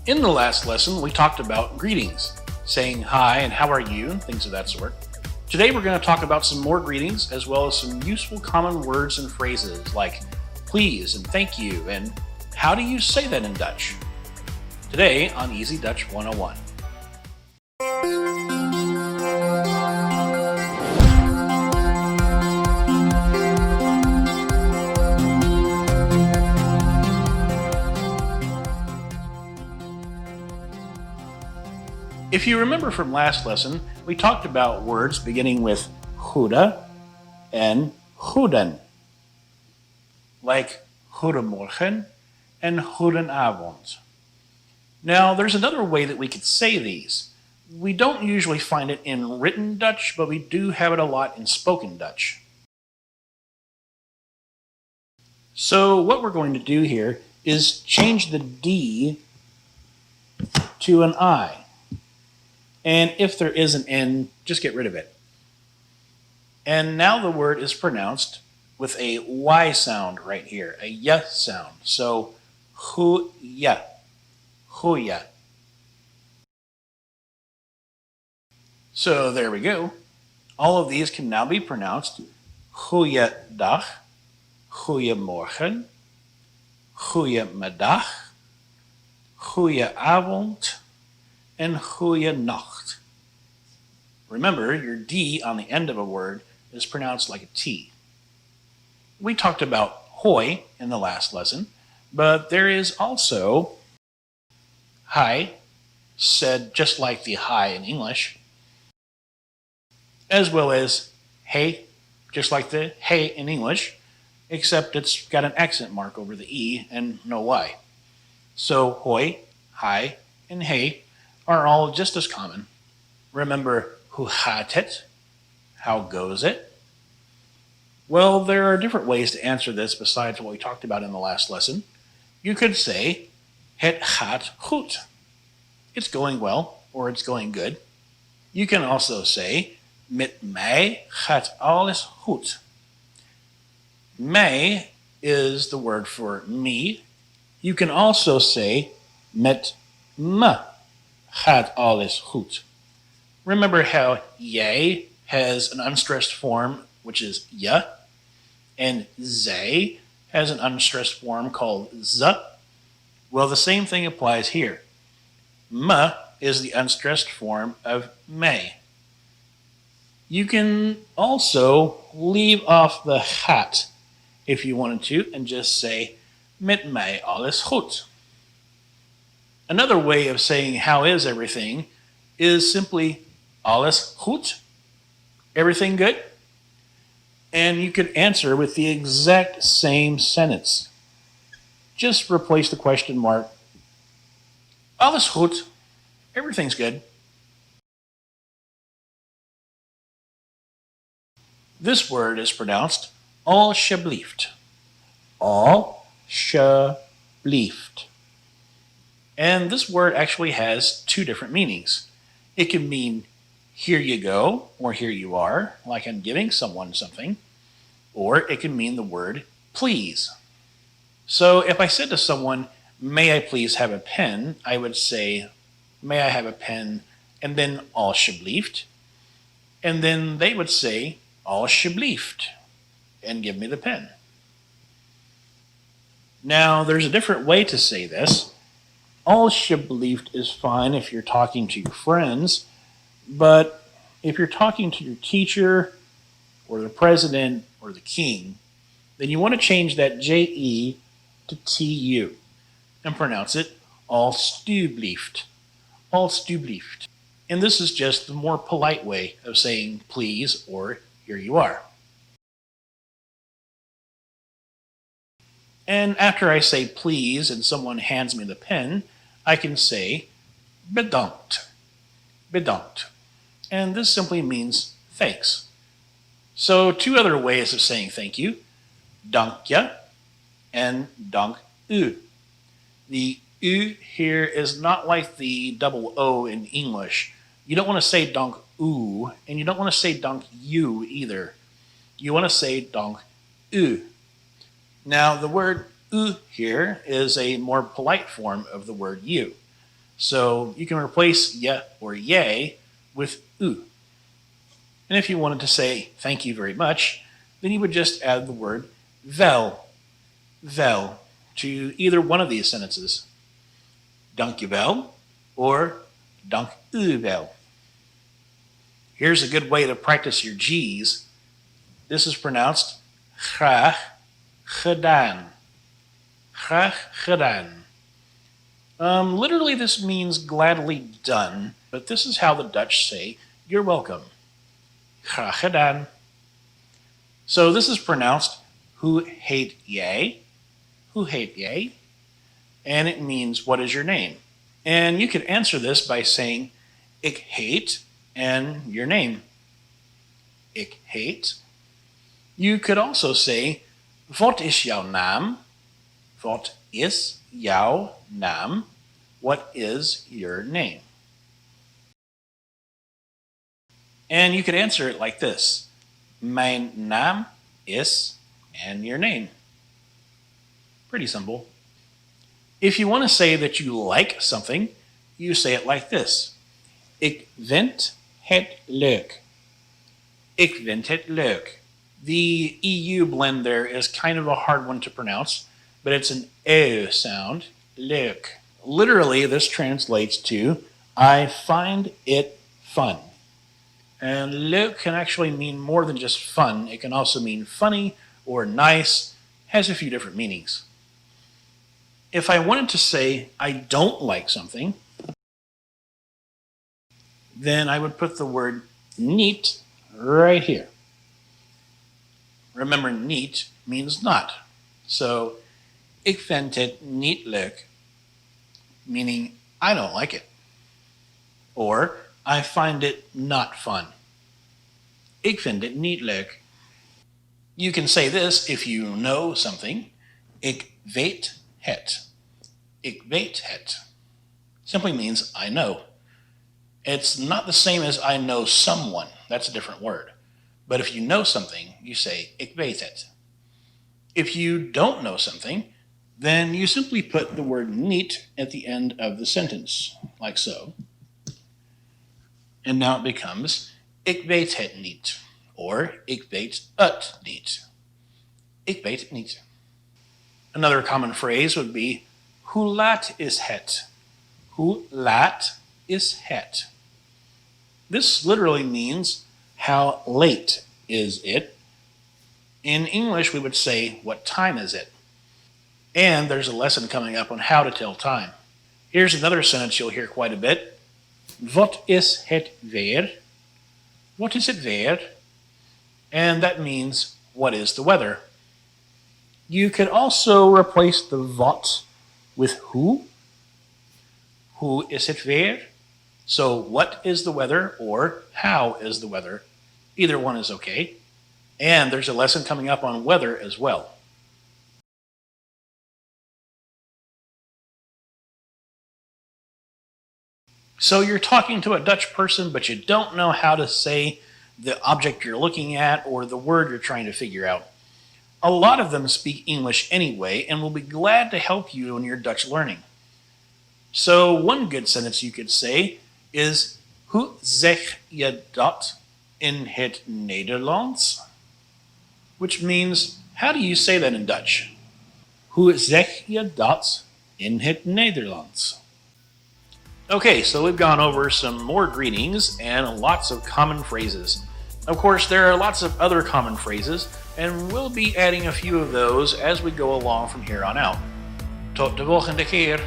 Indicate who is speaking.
Speaker 1: In the last lesson, we talked about greetings, saying hi and how are you, and things of that sort. Today we're going to talk about some more greetings as well as some useful common words and phrases like please and thank you and how do you say that in Dutch? Today on Easy Dutch 101. If you remember from last lesson, we talked about words beginning with goede and goeden, like goedemorgen and goedenavond. Now, there's another way that we could say these. We don't usually find it in written Dutch, but we do have it a lot in spoken Dutch. So what we're going to do here is change the D to an I. And if there is an N, just get rid of it. And now the word is pronounced with a Y sound right here, a Y sound. So, goeie, goeie. So there we go. All of these can now be pronounced goeiedag, goeiemorgen, goeiemiddag, goeieavond, and goeienacht. Remember, your D on the end of a word is pronounced like a T. We talked about hoi in the last lesson, but there is also hi, said just like the hi in English, as well as hey, just like the hey in English, except it's got an accent mark over the E and no Y. So hoi, hi, and hey are all just as common. Remember, hoe gaat het? How goes it? Well, there are different ways to answer this besides what we talked about in the last lesson. You could say, het gaat goed. It's going well, or it's going good. You can also say, met mij gaat alles goed. Mij is the word for me. You can also say, met me gaat alles goed. Remember how jij has an unstressed form, which is je, and zij has an unstressed form called ze? Well, the same thing applies here. Me is the unstressed form of mij. You can also leave off the gaat if you wanted to and just say, met mij alles goed. Another way of saying how is everything is simply alles goed, everything good? And you could answer with the exact same sentence. Just replace the question mark. Alles goed, everything's good. This word is pronounced alsjeblieft. Alsjeblieft. And this word actually has two different meanings. It can mean here you go, or here you are, like I'm giving someone something, or it can mean the word please. So if I said to someone, may I please have a pen, I would say, may I have a pen, and then alsjeblieft, and then they would say, alsjeblieft, and give me the pen. Now, there's a different way to say this. Alsjeblieft is fine if you're talking to your friends, but if you're talking to your teacher or the president or the king, then you want to change that J-E to T-U and pronounce it alstublieft. Alstublieft. And this is just the more polite way of saying please or here you are. And after I say please and someone hands me the pen, I can say bedankt. Bedankt. And this simply means thanks. So two other ways of saying thank you, dank je and dank u. The u here is not like the double O in English. You don't want to say dank u, and you don't want to say dank you either. You want to say dank u. Now, the word u here is a more polite form of the word you. So you can replace ya or yay with u. And if you wanted to say thank you very much, then you would just add the word vel to either one of these sentences. Dank je wel or dank u wel. Here's a good way to practice your G's. This is pronounced graag gedaan. Graag gedaan. Literally, this means gladly done, but this is how the Dutch say you're welcome. Graag gedaan. So this is pronounced hoe heet jij? Hoe heet jij? And it means what is your name? And you could answer this by saying ik heet and your name. Ik heet. You could also say wat is jouw naam? Wat is jouw naam? What is your name? And you could answer it like this. Mijn naam is and your name. Pretty simple. If you want to say that you like something, you say it like this. Ik vind het leuk. Ik vind het leuk. The EU blend there is kind of a hard one to pronounce, but it's an O sound, leuk. Literally, this translates to, I find it fun. And leuk can actually mean more than just fun. It can also mean funny or nice, has a few different meanings. If I wanted to say I don't like something, then I would put the word niet right here. Remember, niet means not. So, ik vind het niet leuk, meaning I don't like it. Or, I find it not fun. Ik vind het niet leuk. You can say this if you know something. Ik weet het. Ik weet het. Simply means I know. It's not the same as I know someone. That's a different word. But if you know something, you say, ik weet het. If you don't know something, then you simply put the word niet at the end of the sentence, like so. And now it becomes, ik weet het niet, or ik weet het niet. Ik weet het niet. Another common phrase would be, hoe laat is het? Hoe laat is het? This literally means, how late is it? In English, we would say, what time is it? And there's a lesson coming up on how to tell time. Here's another sentence you'll hear quite a bit. Wat is het weer? What is het weer? And that means, what is the weather? You could also replace the wat with hoe. Hoe is het weer? So, what is the weather or how is the weather? Either one is okay. And there's a lesson coming up on weather as well. So you're talking to a Dutch person, but you don't know how to say the object you're looking at or the word you're trying to figure out. A lot of them speak English anyway and will be glad to help you in your Dutch learning. So one good sentence you could say is, hoe zeg je dat in het Nederlands? Which means, how do you say that in Dutch? Hoe zeg je dat in het Nederlands? Okay, so we've gone over some more greetings and lots of common phrases. Of course, there are lots of other common phrases, and we'll be adding a few of those as we go along from here on out. Tot de volgende keer.